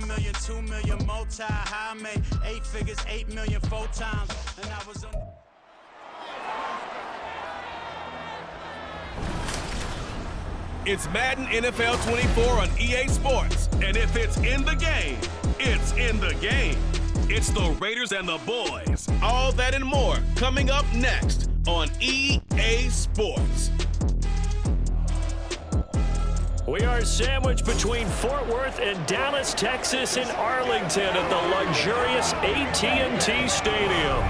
1 million, 2 million, multi-high, made 8 figures, 8 million 4 times, and I was on. It's Madden NFL 24 on EA Sports, and if it's in the game, it's in the game. It's the Raiders and the boys. All that and more coming up next on EA Sports. We are sandwiched between Fort Worth and Dallas, Texas, and Arlington at the luxurious AT&T Stadium.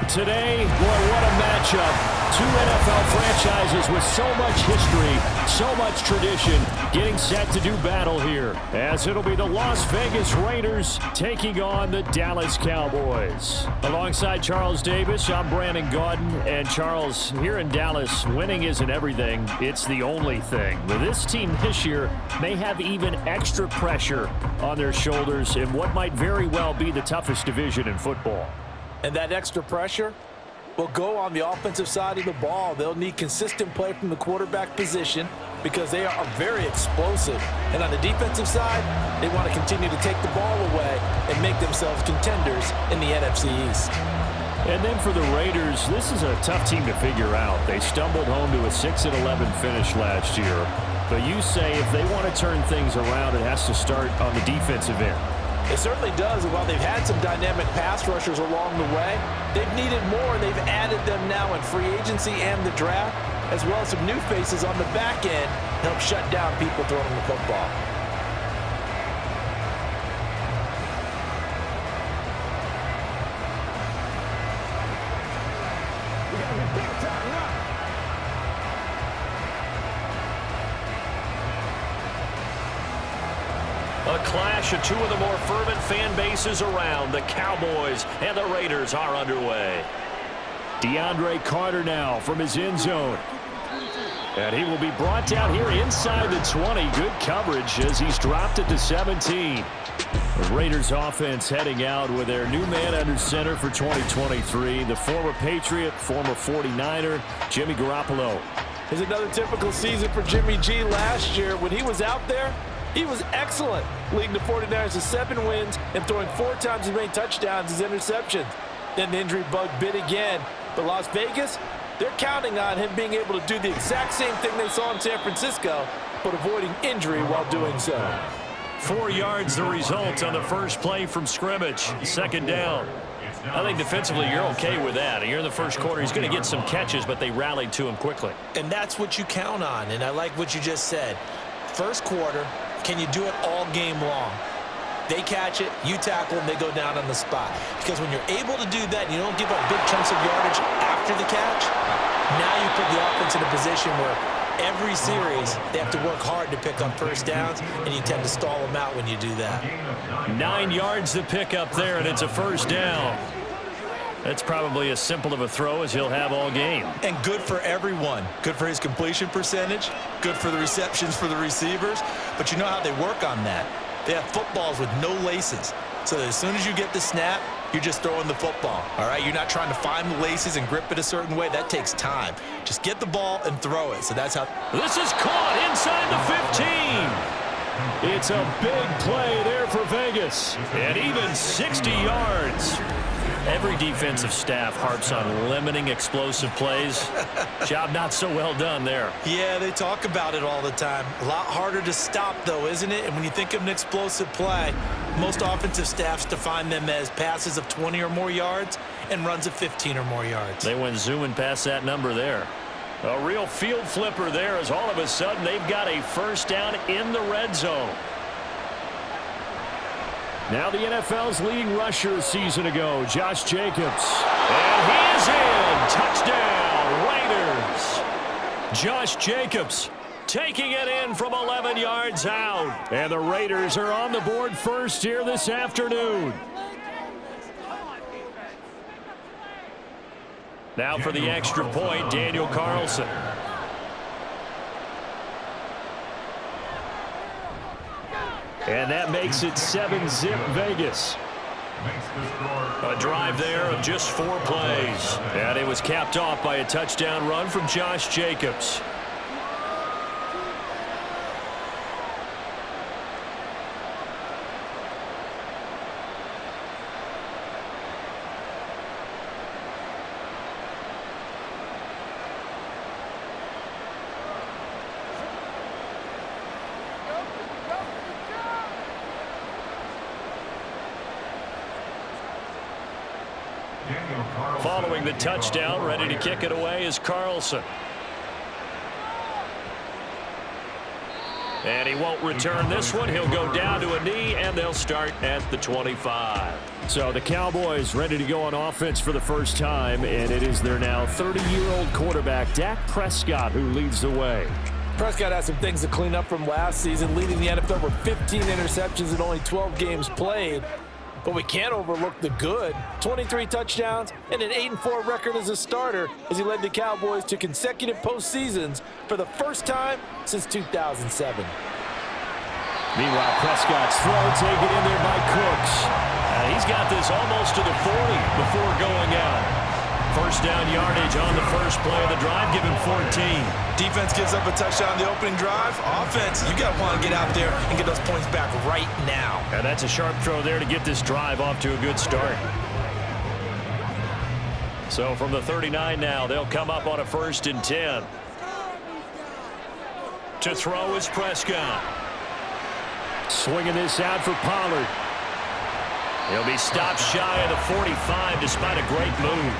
Today, boy, what a matchup. Two NFL franchises with so much history, so much tradition, getting set to do battle here, as it'll be the Las Vegas Raiders taking on the Dallas Cowboys. Alongside Charles Davis, I'm Brandon Gaudin, and Charles, here in Dallas, winning isn't everything, it's the only thing. But this team this year may have even extra pressure on their shoulders in what might very well be the toughest division in football. And that extra pressure will go on the offensive side of the ball. They'll need consistent play from the quarterback position because they are very explosive. And on the defensive side, they want to continue to take the ball away and make themselves contenders in the NFC East. And then for the Raiders, this is a tough team to figure out. They stumbled home to a 6-11 finish last year. But you say if they want to turn things around, it has to start on the defensive end. It certainly does, and while they've had some dynamic pass rushers along the way, they've needed more, and they've added them now in free agency and the draft, as well as some new faces on the back end to help shut down people throwing the football. A clash of two of the more fervent fan bases around. The Cowboys and the Raiders are underway. DeAndre Carter now from his end zone. And he will be brought down here inside the 20. Good coverage as he's dropped it to 17. The Raiders offense heading out with their new man under center for 2023. The former Patriot, former 49er, Jimmy Garoppolo. It's another typical season for Jimmy G last year. When he was out there, he was excellent, leading the 49ers to 7 wins and throwing 4 times as many touchdowns as interceptions. Then the injury bug bit again. But Las Vegas, they're counting on him being able to do the exact same thing they saw in San Francisco, but avoiding injury while doing so. 4 yards the result on the first play from scrimmage. Second down. I think defensively you're okay with that. Here in the first quarter, he's going to get some catches, but they rallied to him quickly. And that's what you count on, and I like what you just said. First quarter, can you do it all game long? They catch it, you tackle them, they go down on the spot. Because when you're able to do that and you don't give up big chunks of yardage after the catch, now you put the offense in a position where every series they have to work hard to pick up first downs, and you tend to stall them out when you do that. 9 yards to pick up there, and it's a first down. That's probably as simple of a throw as he'll have all game. And good for everyone. Good for his completion percentage. Good for the receptions for the receivers. But you know how they work on that. They have footballs with no laces. So that as soon as you get the snap, you're just throwing the football. All right? You're not trying to find the laces and grip it a certain way. That takes time. Just get the ball and throw it. So that's how. This is caught inside the 15. It's a big play there for Vegas. And even 60 yards. Every defensive staff harps on limiting explosive plays. Job not so well done there. Yeah, they talk about it all the time. A lot harder to stop, though, isn't it? And when you think of an explosive play, most offensive staffs define them as passes of 20 or more yards and runs of 15 or more yards. They went zooming past that number there. A real field flipper there as all of a sudden they've got a first down in the red zone. Now the NFL's leading rusher a season ago, Josh Jacobs. And he is in. Touchdown, Raiders. Josh Jacobs taking it in from 11 yards out. And the Raiders are on the board first here this afternoon. Now for the extra point, Daniel Carlson. And that makes it 7-zip Vegas. A drive there of just 4 plays. And it was capped off by a touchdown run from Josh Jacobs. Following the touchdown, ready to kick it away is Carlson. And he won't return this one. He'll go down to a knee, and they'll start at the 25. So the Cowboys ready to go on offense for the first time, and it is their now 30-year-old quarterback, Dak Prescott, who leads the way. Prescott has some things to clean up from last season, leading the NFL with 15 interceptions in only 12 games played. But we can't overlook the good. 23 touchdowns and an 8-4 record as a starter as he led the Cowboys to consecutive postseasons for the first time since 2007. Meanwhile, Prescott's throw taken in there by Cooks. He's got this almost to the 40 before going out. First down yardage on the first play of the drive, give him 14. Defense gives up a touchdown on the opening drive. Offense, you got to want to get out there and get those points back right now. And that's a sharp throw there to get this drive off to a good start. So from the 39 now, they'll come up on a 1st and 10. To throw is Prescott. Swinging this out for Pollard. He'll be stopped shy of the 45 despite a great move.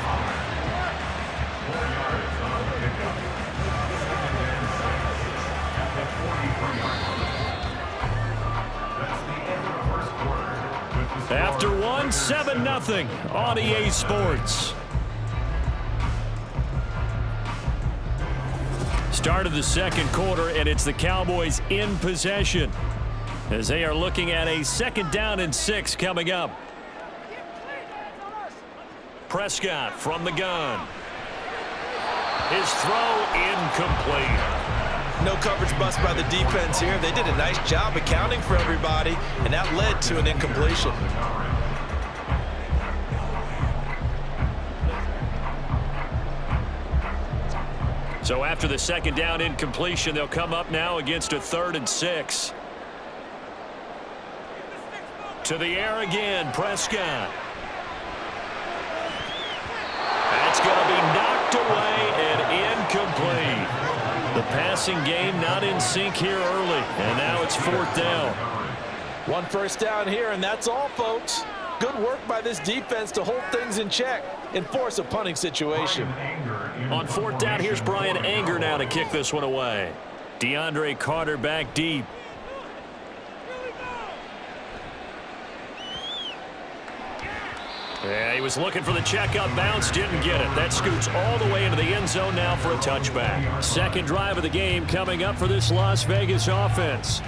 After one, 7-0 on EA Sports. Start of the second quarter, and it's the Cowboys in possession as they are looking at a 2nd down and 6 coming up. Prescott from the gun. His throw incomplete. No coverage bust by the defense here. They did a nice job accounting for everybody, and that led to an incompletion. So after the 2nd down incompletion, they'll come up now against a 3rd and 6. To the air again, Prescott. That's going to be knocked away and incomplete. The passing game not in sync here early, and now it's 4th down. One first down here, and that's all, folks. Good work by this defense to hold things in check and force a punting situation. On 4th down, here's Brian Anger now to kick this one away. DeAndre Carter back deep. Yeah, he was looking for the checkup bounce, didn't get it. That scoots all the way into the end zone now for a touchback. Second drive of the game coming up for this Las Vegas offense.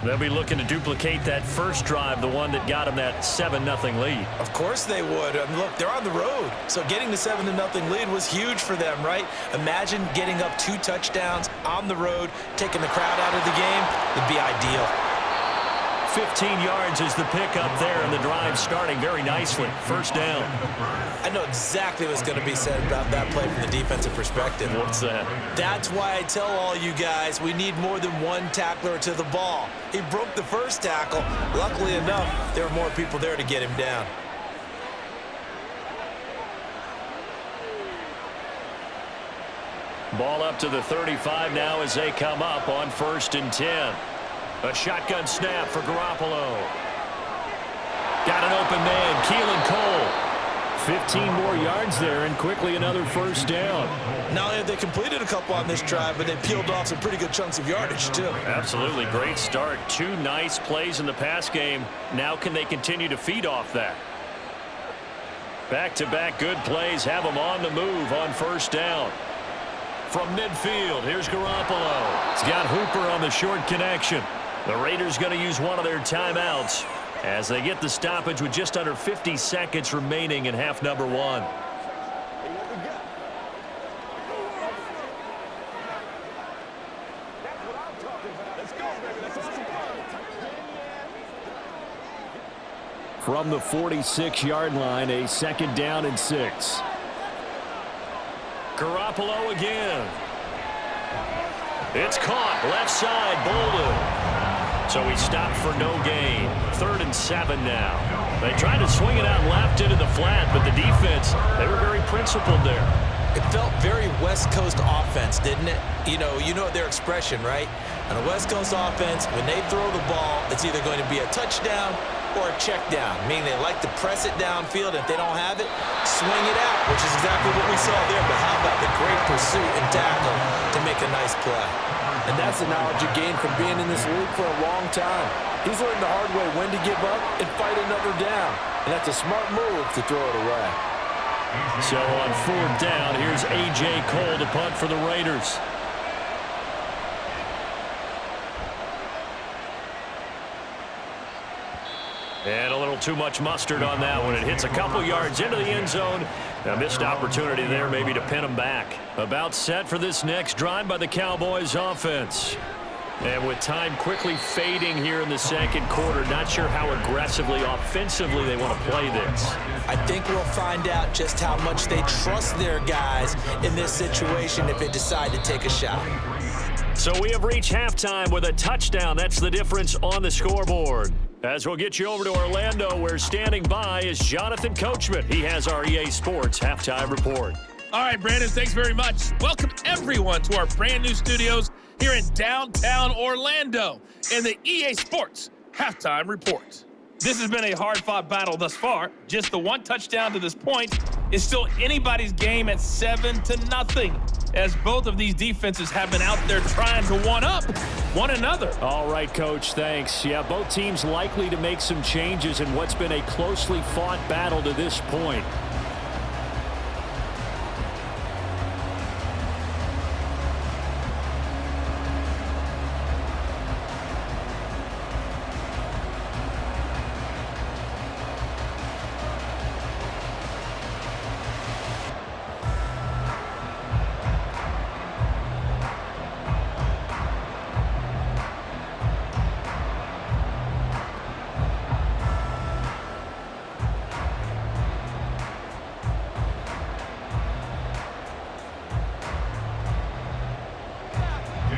They'll be looking to duplicate that first drive, the one that got them that 7-0 lead. Of course they would. Look, they're on the road, so getting the 7-0 lead was huge for them, right? Imagine getting up 2 touchdowns on the road, taking the crowd out of the game. It'd be ideal. 15 yards is the pickup there, and the drive starting very nicely. First down. I know exactly what's going to be said about that play from the defensive perspective. What's that? That's why I tell all you guys we need more than one tackler to the ball. He broke the first tackle. Luckily enough, there were more people there to get him down. Ball up to the 35 now as they come up on 1st and 10. A shotgun snap for Garoppolo. Got an open man, Keelan Cole. 15 more yards there, and quickly another first down. Not only have they completed a couple on this drive, but they peeled off some pretty good chunks of yardage, too. Absolutely. Great start. 2 nice plays in the pass game. Now can they continue to feed off that? Back-to-back good plays have them on the move on first down. From midfield, here's Garoppolo. He's got Hooper on the short connection. The Raiders going to use one of their timeouts as they get the stoppage with just under 50 seconds remaining in half number 1. From the 46-yard line, a 2nd down and 6. Garoppolo again. It's caught. Left side, Bolden. So he stopped for no gain. 3rd and 7 now. They tried to swing it out left into the flat, but the defense, they were very principled there. It felt very West Coast offense, didn't it? You know their expression, right? On a West Coast offense, when they throw the ball, it's either going to be a touchdown or a check down, meaning they like to press it downfield. And if they don't have it, swing it out, which is exactly what we saw there. But how about the great pursuit and tackle to make a nice play? And that's the knowledge you gain from being in this league for a long time. He's learned the hard way when to give up and fight another down. And that's a smart move to throw it away. So on 4th down, here's A.J. Cole to punt for the Raiders. And a little too much mustard on that one. It hits a couple yards into the end zone. A missed opportunity there maybe to pin them back. About set for this next drive by the Cowboys offense. And with time quickly fading here in the second quarter, not sure how aggressively, offensively they want to play this. I think we'll find out just how much they trust their guys in this situation if they decide to take a shot. So we have reached halftime with a touchdown. That's the difference on the scoreboard. As we'll get you over to Orlando, where standing by is Jonathan Coachman. He has our EA Sports Halftime Report. All right, Brandon, thanks very much. Welcome, everyone, to our brand new studios here in downtown Orlando in the EA Sports Halftime Report. This has been a hard-fought battle thus far. Just the one touchdown to this point is still anybody's game at 7-0, as both of these defenses have been out there trying to one-up one another. All right, Coach, thanks. Yeah, both teams likely to make some changes in what's been a closely fought battle to this point.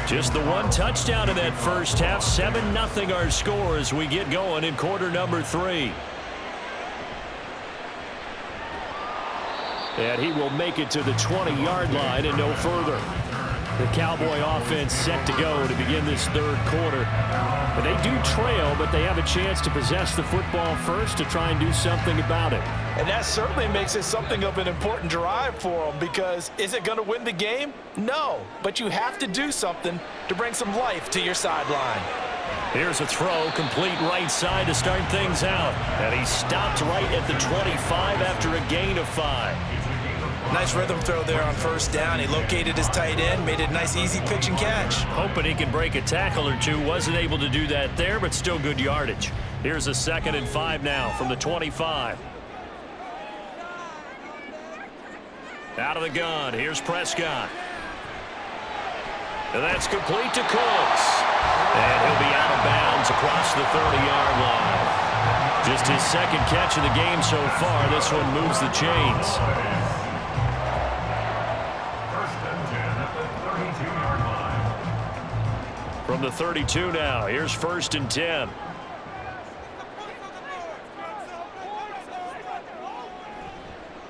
Just the one touchdown in that first half. 7-0 our score as we get going in quarter number 3. And he will make it to the 20-yard line and no further. The Cowboy offense set to go to begin this third quarter. But they do trail, but they have a chance to possess the football first to try and do something about it. And that certainly makes it something of an important drive for them, because is it going to win the game? No, but you have to do something to bring some life to your sideline. Here's a throw, complete right side to start things out. And he stopped right at the 25 after a gain of 5. Nice rhythm throw there on first down. He located his tight end, made it a nice easy pitch and catch. Hoping he can break a tackle or two. Wasn't able to do that there, but still good yardage. Here's a 2nd and 5 now from the 25. Out of the gun, here's Prescott. And that's complete to Cooks. And he'll be out of bounds across the 30-yard line. Just his second catch of the game so far. This one moves the chains. From the 32 now, here's 1st and 10.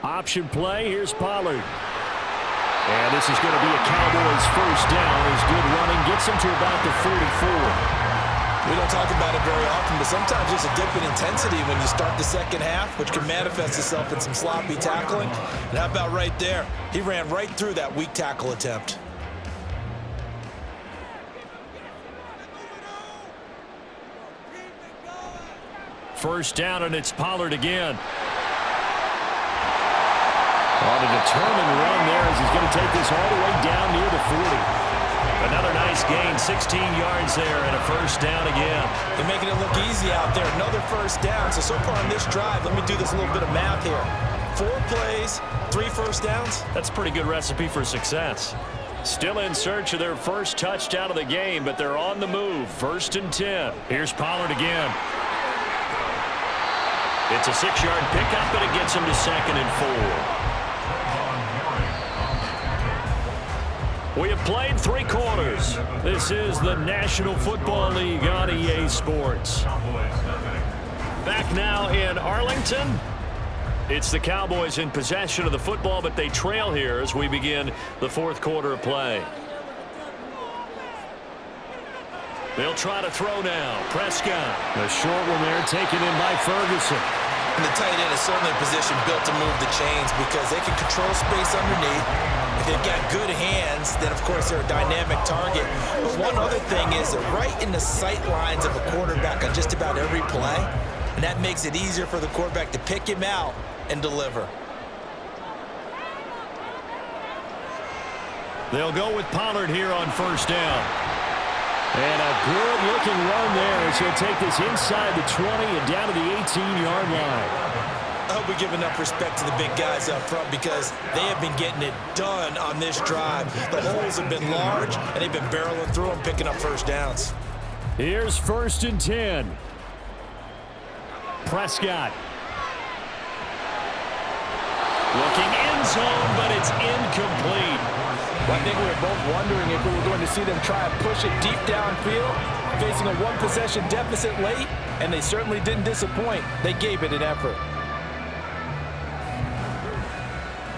Option play, here's Pollard. And this is going to be a Cowboys first down. His good running gets him to about the 44. We don't talk about it very often, but sometimes there's a dip in intensity when you start the second half, which can manifest itself in some sloppy tackling. And how about right there? He ran right through that weak tackle attempt. First down, and it's Pollard again. On a determined run there as he's going to take this all the way down near the 40. Another nice gain, 16 yards there, and a first down again. They're making it look easy out there. Another first down. So far on this drive, let me do this little bit of math here. 4 plays, 3 first downs. That's a pretty good recipe for success. Still in search of their first touchdown of the game, but they're on the move. 1st and 10. Here's Pollard again. It's a 6-yard pickup, and it gets him to 2nd and 4. We have played 3 quarters. This is the National Football League on EA Sports. Back now in Arlington. It's the Cowboys in possession of the football, but they trail here as we begin the 4th quarter of play. They'll try to throw now. Prescott. The short one there taken in by Ferguson. And the tight end is certainly a position built to move the chains because they can control space underneath. If they've got good hands, then of course they're a dynamic target. But one other thing is they're right in the sight lines of a quarterback on just about every play. And that makes it easier for the quarterback to pick him out and deliver. They'll go with Pollard here on first down. And a good-looking run there as he'll take this inside the 20 and down to the 18-yard line. I hope we give enough respect to the big guys up front because they have been getting it done on this drive. The holes have been large, and they've been barreling through them, picking up first downs. Here's 1st and 10. Prescott. Looking end zone, but it's incomplete. Well, I think we were both wondering if we were going to see them try and push it deep downfield, facing a one-possession deficit late, and they certainly didn't disappoint. They gave it an effort.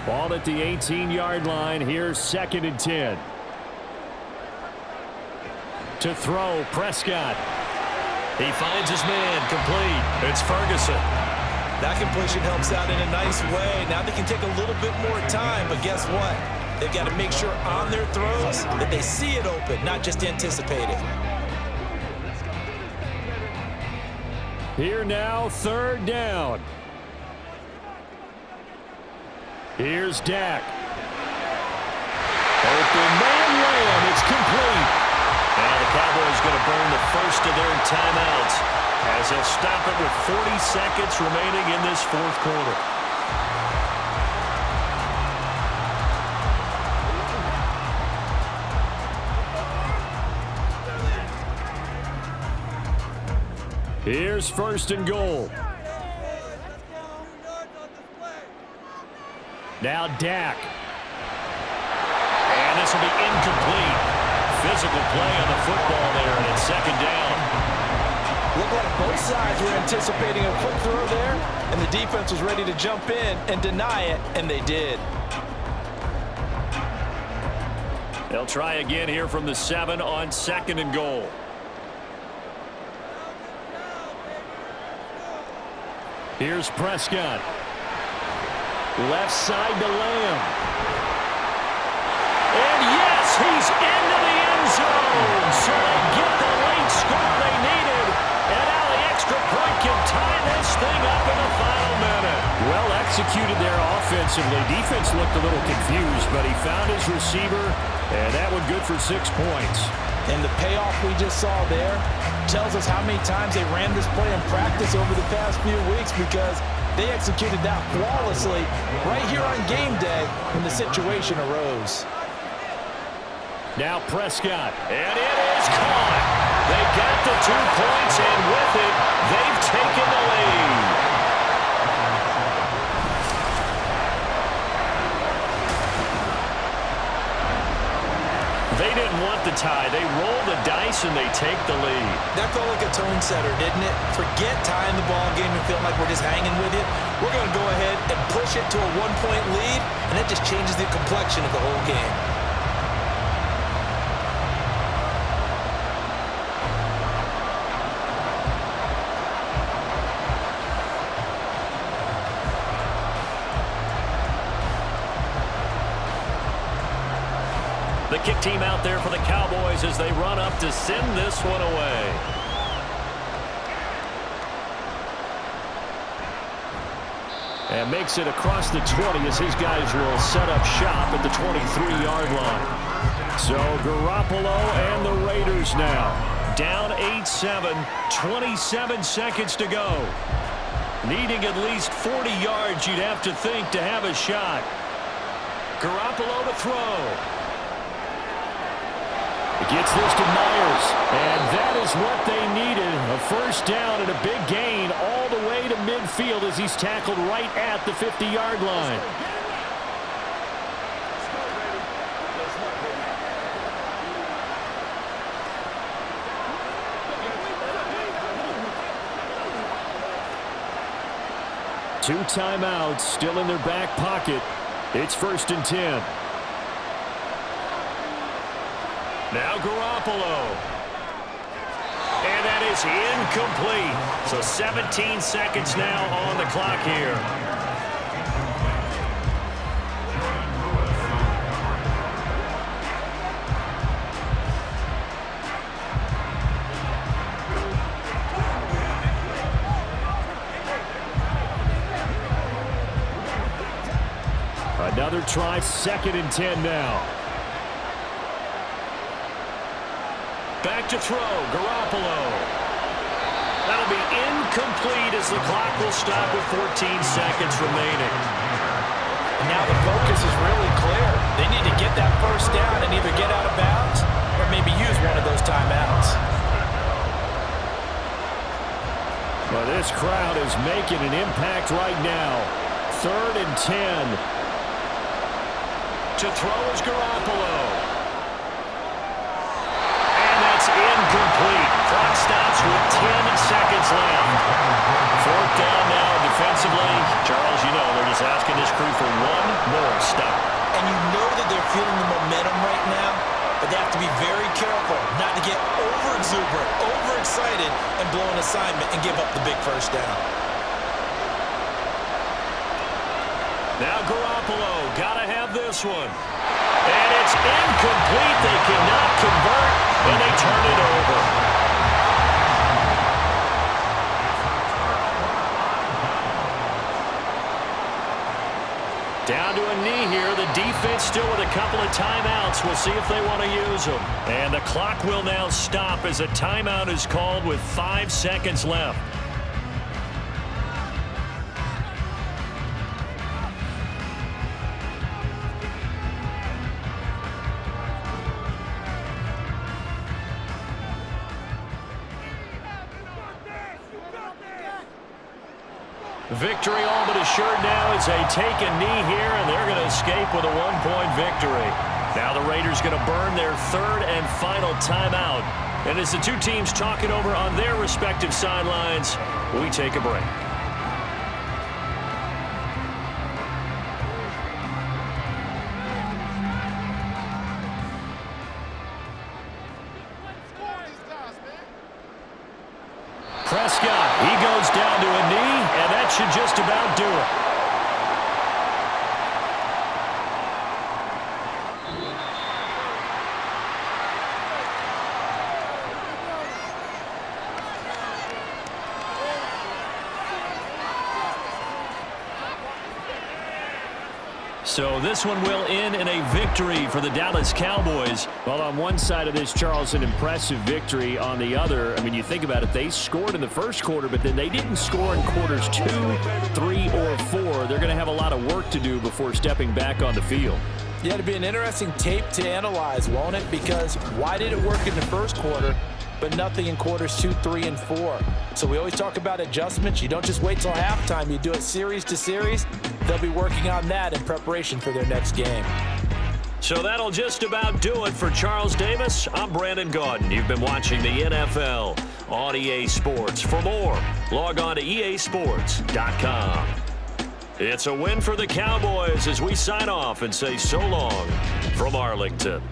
Ball at the 18-yard line. Here's 2nd and 10. To throw, Prescott. He finds his man, complete. It's Ferguson. That completion helps out in a nice way. Now they can take a little bit more time, but guess what? They've got to make sure on their throws that they see it open, not just anticipate it. Here now, 3rd down. Here's Dak. Open man land. It's complete. And the Cowboys going to burn the first of their timeouts as they'll stop it with 40 seconds remaining in this 4th quarter. Here's 1st and goal. Now Dak. And this will be incomplete. Physical play on the football there, and it's 2nd down. Looked like both sides were anticipating a quick throw there, and the defense was ready to jump in and deny it, and they did. They'll try again here from the 7 on 2nd and goal. Here's Prescott. Left side to Lamb. And yes, he's into the end zone. So they get the late score they needed. And now the extra point can tie this thing up in the final minute. Well executed there offensively. Defense looked a little confused, but he found his receiver, and that one good for 6 points. And the payoff we just saw there tells us how many times they ran this play in practice over the past few weeks because they executed that flawlessly right here on game day when the situation arose. Now Prescott, and it is caught. They got the 2 points, and with it, they've taken the lead. They didn't want the tie. They roll the dice, and they take the lead. That felt like a tone setter, didn't it? Forget tying the ball game and feeling like we're just hanging with you. We're going to go ahead and push it to a 1-point lead, and that just changes the complexion of the whole game. The kick team out there for the Cowboys as they run up to send this one away. And makes it across the 20 as his guys will set up shop at the 23-yard line. So Garoppolo and the Raiders now down 8-7, 27 seconds to go. Needing at least 40 yards, you'd have to think, to have a shot. Garoppolo to throw. Gets this to Myers, and that is what they needed. A first down and a big gain all the way to midfield as he's tackled right at the 50-yard line. Two timeouts still in their back pocket. It's 1st and 10. Now Garoppolo. And that is incomplete. So 17 seconds now on the clock here. Another try, 2nd and 10 now. Back to throw, Garoppolo. That'll be incomplete as the clock will stop with 14 seconds remaining. And now the focus is really clear. They need to get that first down and either get out of bounds or maybe use one of those timeouts. Well, this crowd is making an impact right now. 3rd and 10. To throw is Garoppolo. And that's incomplete. Clock stops with 10 seconds left. 4th down now defensively. Charles, you know, they're just asking this crew for one more stop. And you know that they're feeling the momentum right now, but they have to be very careful not to get over-exuberant, overexcited, and blow an assignment and give up the big first down. Now Garoppolo, gotta have this one. And it's incomplete. They cannot convert, and they turn it over. Down to a knee here. The defense still with a couple of timeouts. We'll see if they want to use them. And the clock will now stop as a timeout is called with 5 seconds left. Victory all but assured now as they take a knee here, and they're going to escape with a 1-point victory. Now the Raiders going to burn their 3rd and final timeout. And as the two teams talk it over on their respective sidelines, we take a break. Prescott, he goes down to a knee, and that should just about do it. So this one will end in a victory for the Dallas Cowboys. Well, on one side of this, Charles, an impressive victory. On the other, I mean, you think about it, they scored in the first quarter, but then they didn't score in quarters 2, 3, or 4. They're going to have a lot of work to do before stepping back on the field. Yeah, it'll be an interesting tape to analyze, won't it? Because why did it work in the first quarter, but nothing in quarters 2, 3, and 4? So we always talk about adjustments. You don't just wait till halftime. You do it series to series. They'll be working on that in preparation for their next game. So that'll just about do it for Charles Davis. I'm Brandon Gaudin. You've been watching the NFL on EA Sports. For more, log on to easports.com. It's a win for the Cowboys as we sign off and say so long from Arlington.